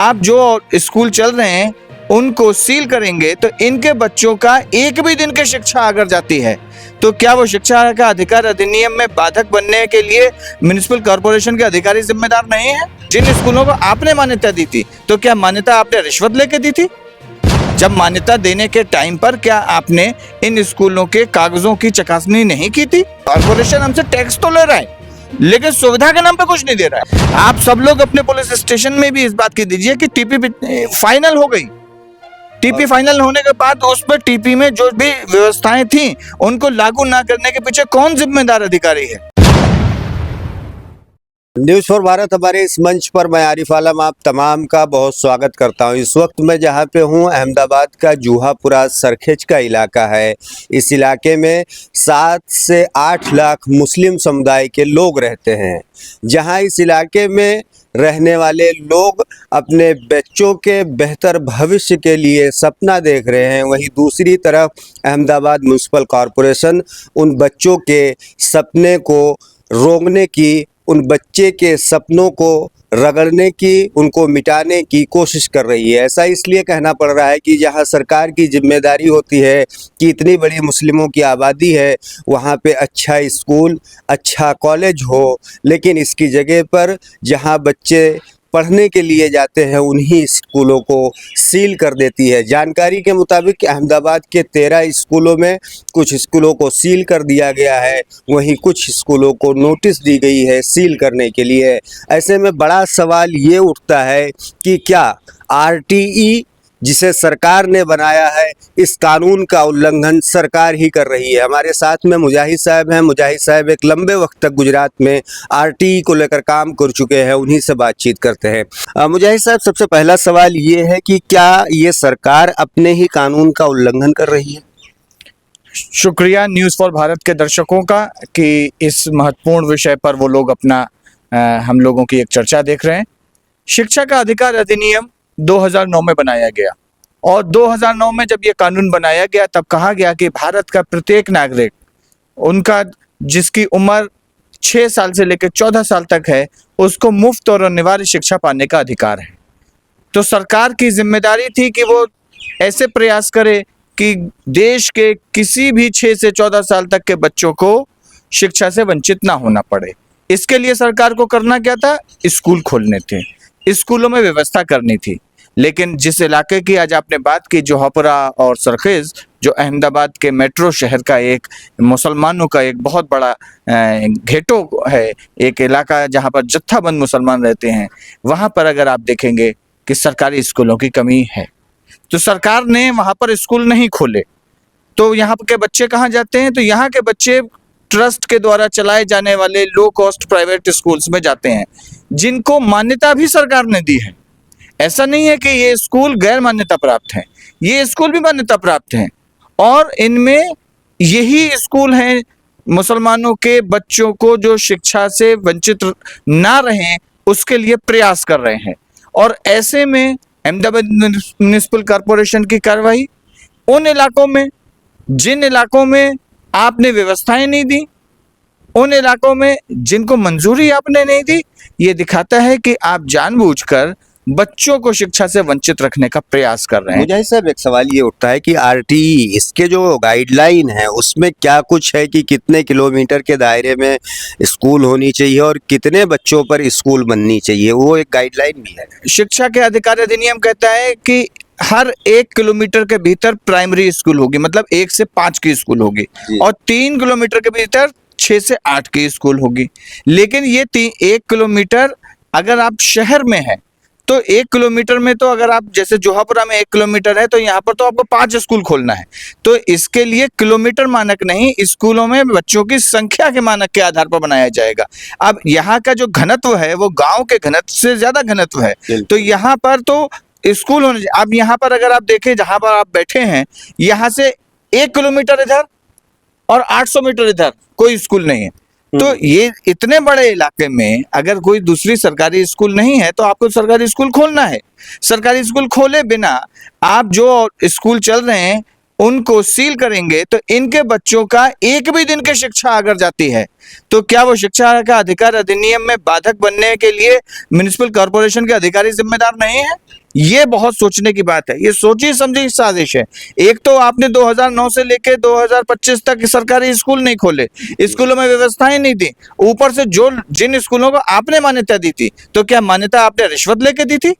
आप जो स्कूल चल रहे हैं उनको सील करेंगे तो इनके बच्चों का एक भी दिन की शिक्षा अगर जाती है तो क्या वो शिक्षा का अधिकार अधिनियम में बाधक बनने के लिए म्युनिसिपल कॉर्पोरेशन के अधिकारी जिम्मेदार नहीं है? जिन स्कूलों को आपने मान्यता दी थी तो क्या मान्यता आपने रिश्वत लेके दी थी? जब मान्यता देने के टाइम पर क्या आपने इन स्कूलों के कागजों की चकासनी नहीं की थी? कॉर्पोरेशन हमसे टैक्स तो ले रहा है लेकिन सुविधा के नाम पे कुछ नहीं दे रहा है। आप सब लोग अपने पुलिस स्टेशन में भी इस बात की दीजिए कि टीपी फाइनल हो गई। टीपी फाइनल होने के बाद उस पर टीपी में जो भी व्यवस्थाएं थी उनको लागू ना करने के पीछे कौन जिम्मेदार अधिकारी है? न्यूज़ फॉर भारत हमारे इस मंच पर मैं आरिफ आलम आप तमाम का बहुत स्वागत करता हूं। इस वक्त मैं जहां पे हूं अहमदाबाद का जूहापुरा सरखेज का इलाका है। इस इलाके में 7 से 8 लाख मुस्लिम समुदाय के लोग रहते हैं। जहां इस इलाके में रहने वाले लोग अपने बच्चों के बेहतर भविष्य के लिए सपना देख रहे हैं, वहीं दूसरी तरफ अहमदाबाद म्युनिसिपल कॉरपोरेशन उन बच्चों के सपने को रोकने की, उन बच्चे के सपनों को रगड़ने की, उनको मिटाने की कोशिश कर रही है। ऐसा इसलिए कहना पड़ रहा है कि जहां सरकार की जिम्मेदारी होती है कि इतनी बड़ी मुस्लिमों की आबादी है वहां पे अच्छा स्कूल, अच्छा कॉलेज हो, लेकिन इसकी जगह पर जहां बच्चे पढ़ने के लिए जाते हैं उन्हीं स्कूलों को सील कर देती है। जानकारी के मुताबिक अहमदाबाद के 13 स्कूलों में कुछ स्कूलों को सील कर दिया गया है, वहीं कुछ स्कूलों को नोटिस दी गई है सील करने के लिए। ऐसे में बड़ा सवाल ये उठता है कि क्या आरटीई जिसे सरकार ने बनाया है, इस कानून का उल्लंघन सरकार ही कर रही है। हमारे साथ में मुजाहिद साहब हैं। मुजाहिद साहब एक लंबे वक्त तक गुजरात में आरटीई को लेकर काम कर चुके हैं, उन्हीं से बातचीत करते हैं। मुजाहिद साहब, सबसे पहला सवाल ये है कि क्या ये सरकार अपने ही कानून का उल्लंघन कर रही है? शुक्रिया न्यूज़ फॉर भारत के दर्शकों का कि इस महत्वपूर्ण विषय पर वो लोग अपना हम लोगों की एक चर्चा देख रहे हैं। शिक्षा का अधिकार अधिनियम 2009 में बनाया गया और 2009 में जब ये कानून बनाया गया तब कहा गया कि भारत का प्रत्येक नागरिक, उनका जिसकी उम्र 6 साल से लेकर 14 साल तक है, उसको मुफ्त और अनिवार्य शिक्षा पाने का अधिकार है। तो सरकार की जिम्मेदारी थी कि वो ऐसे प्रयास करे कि देश के किसी भी 6 से 14 साल तक के बच्चों को शिक्षा से वंचित ना होना पड़े। इसके लिए सरकार को करना क्या था? स्कूल खोलने थे, स्कूलों में व्यवस्था करनी थी। लेकिन जिस इलाके की आज आपने बात की, जौहापुरा और सरखेज, जो अहमदाबाद के मेट्रो शहर का एक मुसलमानों का एक बहुत बड़ा घेटो है, एक इलाका जहां पर जत्थाबंद मुसलमान रहते हैं, वहां पर अगर आप देखेंगे कि सरकारी स्कूलों की कमी है तो सरकार ने वहां पर स्कूल नहीं खोले। तो यहाँ के बच्चे कहाँ जाते हैं? तो यहाँ के बच्चे ट्रस्ट के द्वारा चलाए जाने वाले लो कॉस्ट प्राइवेट स्कूल्स में जाते हैं, जिनको मान्यता भी सरकार ने दी है। ऐसा नहीं है कि ये स्कूल गैर मान्यता प्राप्त हैं, ये स्कूल भी मान्यता प्राप्त हैं और इनमें यही स्कूल हैं मुसलमानों के बच्चों को जो शिक्षा से वंचित ना रहें उसके लिए प्रयास कर रहे हैं। और ऐसे में अहमदाबाद म्युनिसिपल कॉर्पोरेशन की कार्रवाई उन इलाकों में, जिन इलाकों में आपने व्यवस्थाएं नहीं दी, उन इलाकों में जिनको मंजूरी आपने नहीं दी, ये दिखाता है कि आप जानबूझकर बच्चों को शिक्षा से वंचित रखने का प्रयास कर रहे हैं। मुजाहिद साहब, एक सवाल ये उठता है कि आरटीई, इसके जो गाइडलाइन है उसमें क्या कुछ है कि कितने किलोमीटर के दायरे में स्कूल होनी चाहिए और कितने बच्चों पर स्कूल बननी चाहिए? वो एक गाइडलाइन भी है। शिक्षा के अधिकार अधिनियम कहता है कि हर 1 किलोमीटर के भीतर प्राइमरी स्कूल होगी, मतलब 1 से 5 की स्कूल होगी, और 3 किलोमीटर के भीतर 6 से 8 की स्कूल होगी। लेकिन ये 1 किलोमीटर अगर आप शहर में है तो 1 किलोमीटर में, तो अगर आप जैसे जौहापुरा में 1 किलोमीटर है तो यहाँ पर तो आपको 5 स्कूल खोलना है। तो इसके लिए किलोमीटर मानक नहीं, स्कूलों में बच्चों की संख्या के मानक के आधार पर बनाया जाएगा। अब यहाँ का जो घनत्व है वो गांव के घनत्व से ज्यादा घनत्व है, तो यहाँ पर तो स्कूल होने चाहिए। अब यहाँ पर अगर आप देखें जहां पर आप बैठे हैं, यहाँ से 1 किलोमीटर इधर और 800 मीटर इधर कोई स्कूल नहीं है। तो ये इतने बड़े इलाके में अगर कोई दूसरी सरकारी स्कूल नहीं है तो आपको सरकारी स्कूल खोलना है। सरकारी स्कूल खोले बिना आप जो स्कूल चल रहे हैं उनको सील करेंगे तो इनके बच्चों का एक भी दिन की शिक्षा अगर जाती है तो क्या वो शिक्षा का अधिकार अधिनियम में बाधक बनने के लिए म्युनिसिपल कॉर्पोरेशन के अधिकारी जिम्मेदार नहीं है? ये बहुत सोचने की बात है। ये सोची समझी साजिश है। एक तो आपने 2009 से लेके 2025 तक सरकारी स्कूल नहीं खोले, स्कूलों में व्यवस्थाएं नहीं दी, ऊपर से जो जिन स्कूलों को आपने मान्यता दी थी तो क्या मान्यता आपने रिश्वत लेके दी थी?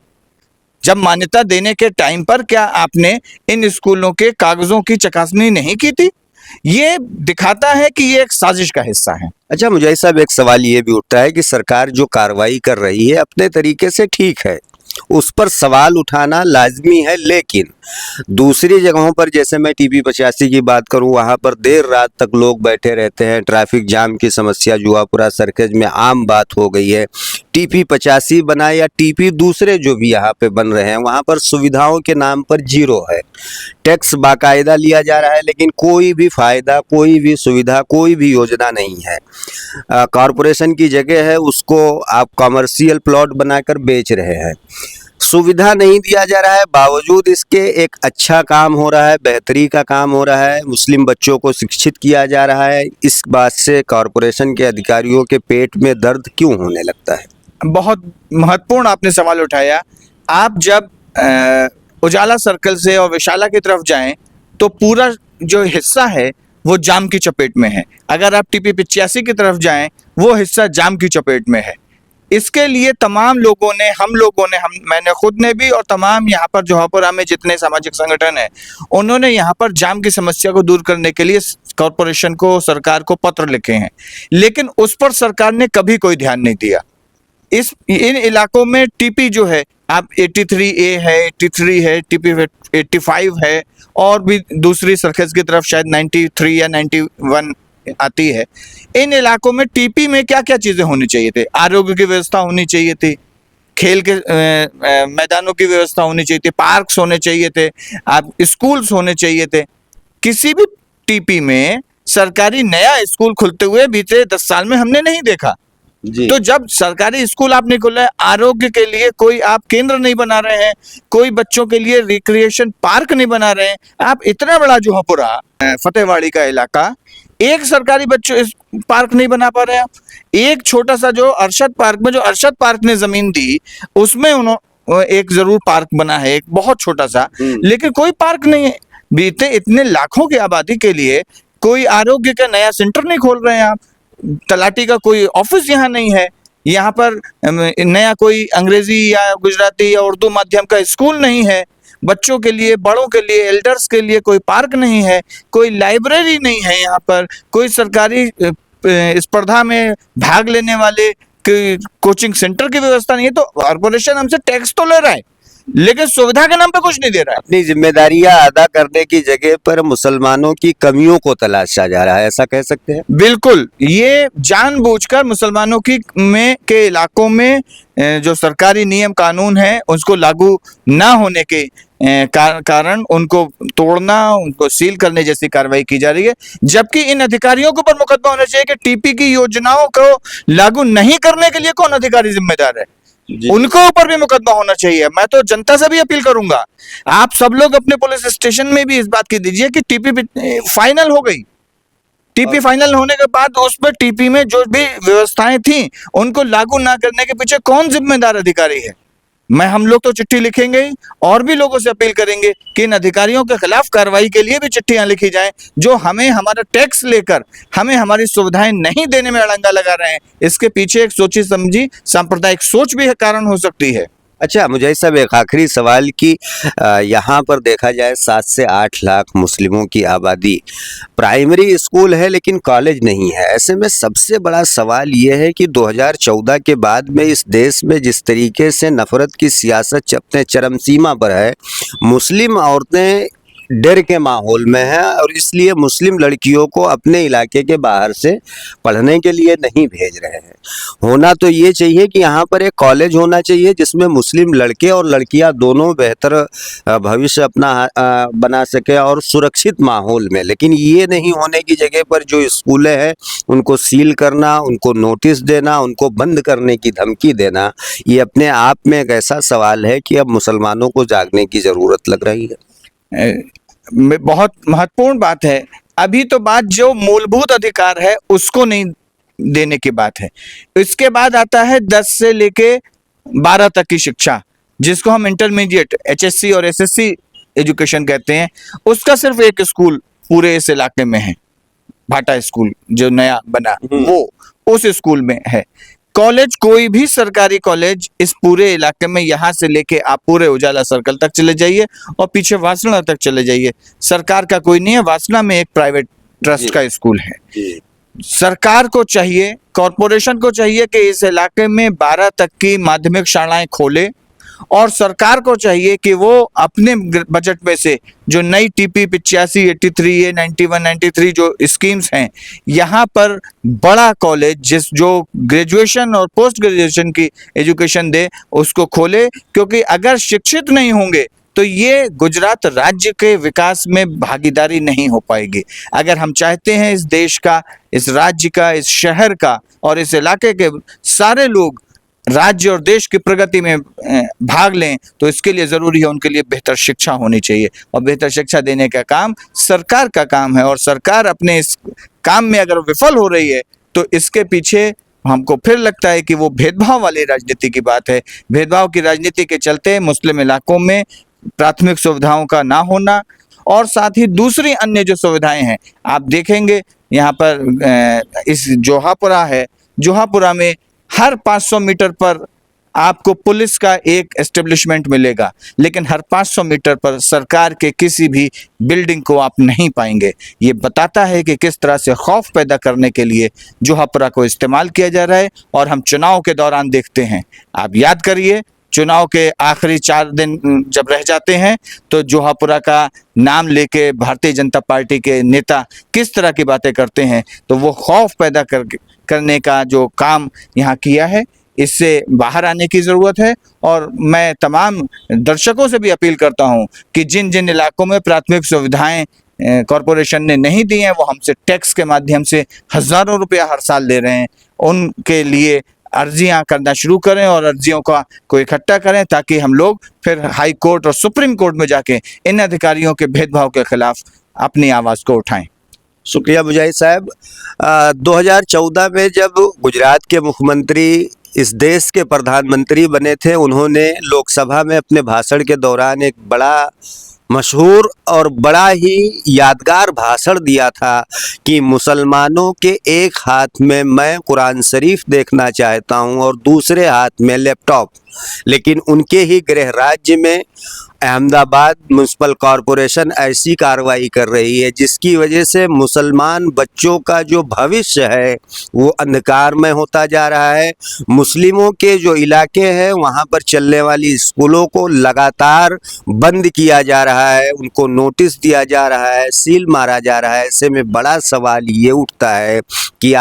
जब मान्यता देने के टाइम पर क्या आपने इन स्कूलों के कागजों की चकासनी नहीं की थी? ये दिखाता है कि ये एक साजिश का हिस्सा है। अच्छा, मुझे साहब एक सवाल ये भी उठता है कि सरकार जो कार्रवाई कर रही है अपने तरीके से ठीक है, उस पर सवाल उठाना लाजमी है, लेकिन दूसरी जगहों पर जैसे मैं टीपी 85 की बात करूं, वहां पर देर रात तक लोग बैठे रहते हैं, ट्रैफिक जाम की समस्या जुहापुरा सर्किट में आम बात हो गई है। टीपी 85 बना या टीपी दूसरे जो भी यहाँ पे बन रहे हैं, वहां पर सुविधाओं के नाम पर जीरो है। टैक्स बाकायदा लिया जा रहा है लेकिन कोई भी फायदा, कोई भी सुविधा, कोई भी योजना नहीं है। कॉरपोरेशन की जगह है, उसको आप कॉमर्शियल प्लॉट बनाकर बेच रहे हैं। सुविधा नहीं दिया जा रहा है, बावजूद इसके एक अच्छा काम हो रहा है, बेहतरी का काम हो रहा है, मुस्लिम बच्चों को शिक्षित किया जा रहा है। इस बात से कॉरपोरेशन के अधिकारियों के पेट में दर्द क्यों होने लगता है? बहुत महत्वपूर्ण आपने सवाल उठाया। आप जब उजाला सर्कल से और विशाला की तरफ जाएं तो पूरा जो हिस्सा है वो जाम की चपेट में है। अगर आप टीपी 85 की तरफ जाएं वो हिस्सा जाम की चपेट में है। इसके लिए तमाम लोगों ने, मैंने खुद ने भी और तमाम यहाँ पर जौहरपुरा में जितने सामाजिक संगठन हैं उन्होंने यहाँ पर जाम की समस्या को दूर करने के लिए कॉरपोरेशन को, सरकार को पत्र लिखे हैं, लेकिन उस पर सरकार ने कभी कोई ध्यान नहीं दिया। इन इलाकों में टीपी जो है, आप 83A है, 83 है, टीपी 85 है और भी दूसरी सर्कल्स की तरफ शायद 93 या 91 आती है। इन इलाकों में टीपी में क्या क्या चीजें होनी चाहिए थे? आरोग्य की व्यवस्था होनी चाहिए थी, खेल के मैदानों की व्यवस्था होनी चाहिए थी, पार्क्स होने चाहिए थे, आप स्कूल्स होने चाहिए थे। किसी भी टीपी में सरकारी नया स्कूल खुलते हुए बीते 10 साल में हमने नहीं देखा। तो जब सरकारी स्कूल आप नहीं खोल रहे, आरोग्य के लिए कोई आप केंद्र नहीं बना रहे हैं, कोई बच्चों के लिए रिक्रिएशन पार्क नहीं बना रहे हैं, आप इतना बड़ा जौहरपुरा फतेहवाड़ी का इलाका एक सरकारी बच्चों इस पार्क नहीं बना पा रहे हैं। आप एक छोटा सा जो अरशद पार्क में, जो अरशद पार्क ने जमीन दी उसमें उन्होंने एक जरूर पार्क बना है, एक बहुत छोटा सा, लेकिन कोई पार्क नहीं है। बीते इतने लाखों की आबादी के लिए कोई आरोग्य का नया सेंटर नहीं खोल रहे हैं आप। तलाटी का कोई ऑफिस यहाँ नहीं है, यहाँ पर नया कोई अंग्रेजी या गुजराती या उर्दू माध्यम का स्कूल नहीं है, बच्चों के लिए, बड़ों के लिए, एल्डर्स के लिए कोई पार्क नहीं है, कोई लाइब्रेरी नहीं है, यहाँ पर कोई सरकारी स्पर्धा में भाग लेने वाले कोचिंग सेंटर की व्यवस्था नहीं है। तो कॉर्पोरेशन हमसे टैक्स तो ले रहा है लेकिन सुविधा के नाम पे कुछ नहीं दे रहा है। अपनी जिम्मेदारियां अदा करने की जगह पर मुसलमानों की कमियों को तलाशा जा रहा है, ऐसा कह सकते हैं? बिल्कुल, ये जानबूझकर मुसलमानों के इलाकों में जो सरकारी नियम कानून है उसको लागू ना होने के कारण उनको तोड़ना, उनको सील करने जैसी कार्रवाई की जा रही है, जबकि इन अधिकारियों के ऊपर मुकदमा होना चाहिए कि टीपी की योजनाओं को लागू नहीं करने के लिए कौन अधिकारी जिम्मेदार है, उनको ऊपर भी मुकदमा होना चाहिए। मैं तो जनता से भी अपील करूंगा, आप सब लोग अपने पुलिस स्टेशन में भी इस बात की दीजिए कि टीपी फाइनल हो गई। टीपी फाइनल होने के बाद उस पर टीपी में जो भी व्यवस्थाएं थी उनको लागू ना करने के पीछे कौन जिम्मेदार अधिकारी है? हम लोग तो चिट्ठी लिखेंगे ही और भी लोगों से अपील करेंगे कि इन अधिकारियों के खिलाफ कार्रवाई के लिए भी चिट्ठियां लिखी जाएं जो हमें हमारा टैक्स लेकर हमें हमारी सुविधाएं नहीं देने में अड़ंगा लगा रहे हैं। इसके पीछे एक सोची समझी सांप्रदायिक सोच भी कारण हो सकती है। अच्छा, मुझे सब एक आखिरी सवाल कि यहाँ पर देखा जाए 7 से 8 लाख मुस्लिमों की आबादी, प्राइमरी स्कूल है लेकिन कॉलेज नहीं है। ऐसे में सबसे बड़ा सवाल ये है कि 2014 के बाद में इस देश में जिस तरीके से नफरत की सियासत अपने चरम सीमा पर है, मुस्लिम औरतें डर के माहौल में है और इसलिए मुस्लिम लड़कियों को अपने इलाके के बाहर से पढ़ने के लिए नहीं भेज रहे हैं। होना तो ये चाहिए कि यहाँ पर एक कॉलेज होना चाहिए जिसमें मुस्लिम लड़के और लड़कियाँ दोनों बेहतर भविष्य अपना बना सके और सुरक्षित माहौल में, लेकिन ये नहीं होने की जगह पर जो स्कूलें हैं उनको सील करना, उनको नोटिस देना, उनको बंद करने की धमकी देना, ये अपने आप में एक ऐसा सवाल है कि अब मुसलमानों को जागने की ज़रूरत लग रही है। बहुत महत्वपूर्ण बात है। अभी तो बात जो मूलभूत अधिकार है उसको नहीं देने की बात है। इसके बाद आता है 10 से लेके 12 तक की शिक्षा, जिसको हम इंटरमीडिएट HSC और SSC एजुकेशन कहते हैं। उसका सिर्फ एक स्कूल पूरे इस इलाके में है, भाटा स्कूल जो नया बना, वो उस स्कूल में है। कॉलेज, कोई भी सरकारी कॉलेज इस पूरे इलाके में, यहाँ से लेके आप पूरे उजाला सर्कल तक चले जाइए और पीछे वासना तक चले जाइए, सरकार का कोई नहीं है। वासना में एक प्राइवेट ट्रस्ट का स्कूल है। सरकार को चाहिए, कॉरपोरेशन को चाहिए कि इस इलाके में 12 तक की माध्यमिक शालाएं खोले, और सरकार को चाहिए कि वो अपने बजट में से जो नई TP 85, 83, 91, 93 जो स्कीम्स हैं, यहाँ पर बड़ा कॉलेज जो ग्रेजुएशन और पोस्ट ग्रेजुएशन की एजुकेशन दे, उसको खोले। क्योंकि अगर शिक्षित नहीं होंगे तो ये गुजरात राज्य के विकास में भागीदारी नहीं हो पाएगी। अगर हम चाहते हैं इस देश का, इस राज्य का, इस शहर का और इस इलाके के सारे लोग राज्य और देश की प्रगति में भाग लें, तो इसके लिए जरूरी है उनके लिए बेहतर शिक्षा होनी चाहिए, और बेहतर शिक्षा देने का काम सरकार का काम है। और सरकार अपने इस काम में अगर विफल हो रही है तो इसके पीछे हमको फिर लगता है कि वो भेदभाव वाली राजनीति की बात है। भेदभाव की राजनीति के चलते मुस्लिम इलाकों में प्राथमिक सुविधाओं का ना होना, और साथ ही दूसरी अन्य जो सुविधाएं हैं, आप देखेंगे यहाँ पर इस जोहापुरा है, जोहापुरा में हर 500 मीटर पर आपको पुलिस का एक एस्टेब्लिशमेंट मिलेगा, लेकिन हर 500 मीटर पर सरकार के किसी भी बिल्डिंग को आप नहीं पाएंगे। ये बताता है कि किस तरह से खौफ पैदा करने के लिए जोहापुरा को इस्तेमाल किया जा रहा है। और हम चुनाव के दौरान देखते हैं, आप याद करिए, चुनाव के आखिरी 4 दिन जब रह जाते हैं तो जोहापुरा का नाम लेके भारतीय जनता पार्टी के नेता किस तरह की बातें करते हैं। तो वो खौफ पैदा करने का जो काम यहाँ किया है, इससे बाहर आने की ज़रूरत है। और मैं तमाम दर्शकों से भी अपील करता हूँ कि जिन जिन इलाकों में प्राथमिक सुविधाएं कॉरपोरेशन ने नहीं दी हैं, वो हमसे टैक्स के माध्यम से हज़ारों रुपया हर साल ले रहे हैं, उनके लिए अर्जियां करना शुरू करें और अर्जियों को इकट्ठा करें, ताकि हम लोग फिर हाई कोर्ट और सुप्रीम कोर्ट में जाके इन अधिकारियों के भेदभाव के खिलाफ अपनी आवाज़ को उठाएं। शुक्रिया मुजाहिद साहब। 2014 में जब गुजरात के मुख्यमंत्री इस देश के प्रधानमंत्री बने थे, उन्होंने लोकसभा में अपने भाषण के दौरान एक बड़ा मशहूर और बड़ा ही यादगार भाषण दिया था कि मुसलमानों के एक हाथ में मैं कुरान शरीफ देखना चाहता हूं और दूसरे हाथ में लैपटॉप। लेकिन उनके ही गृह राज्य में अहमदाबाद म्युनिसिपल कॉरपोरेशन ऐसी कार्रवाई कर रही है जिसकी वजह से मुसलमान बच्चों का जो भविष्य है वो अंधकार में होता जा रहा है। मुस्लिमों के जो इलाके हैं वहाँ पर चलने वाली स्कूलों को लगातार बंद किया जा रहा है, उनको नोटिस दिया जा रहा है, सील मारा जा रहा है। ऐसे में बड़ा सवाल ये उठता है कि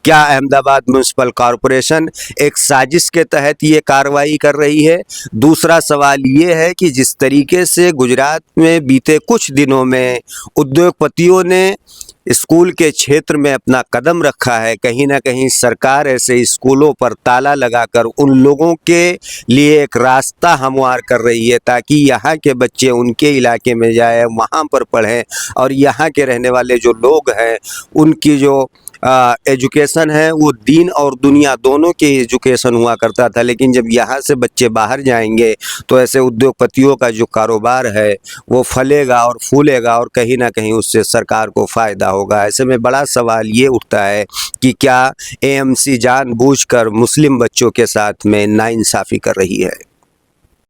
क्या अहमदाबाद म्युनिसिपल कॉरपोरेशन एक साजिश के तहत ये कार्रवाई कर रही है। दूसरा सवाल ये है कि जिस तरीके से गुजरात में बीते कुछ दिनों में उद्योगपतियों ने स्कूल के क्षेत्र में अपना कदम रखा है, कहीं ना कहीं सरकार ऐसे स्कूलों पर ताला लगाकर उन लोगों के लिए एक रास्ता हमवार कर रही है ताकि यहाँ के बच्चे उनके इलाके में जाए, वहाँ पर पढ़ें और यहाँ के रहने वाले जो लोग हैं उनकी जो एजुकेशन है वो दीन और दुनिया दोनों की एजुकेशन हुआ करता था। लेकिन जब यहाँ से बच्चे बाहर जाएंगे तो ऐसे उद्योगपतियों का जो कारोबार है वो फलेगा और फूलेगा और कहीं ना कहीं उससे सरकार को फ़ायदा होगा। ऐसे में बड़ा सवाल ये उठता है कि क्या AMC जानबूझकर मुस्लिम बच्चों के साथ में नाइंसाफ़ी कर रही है।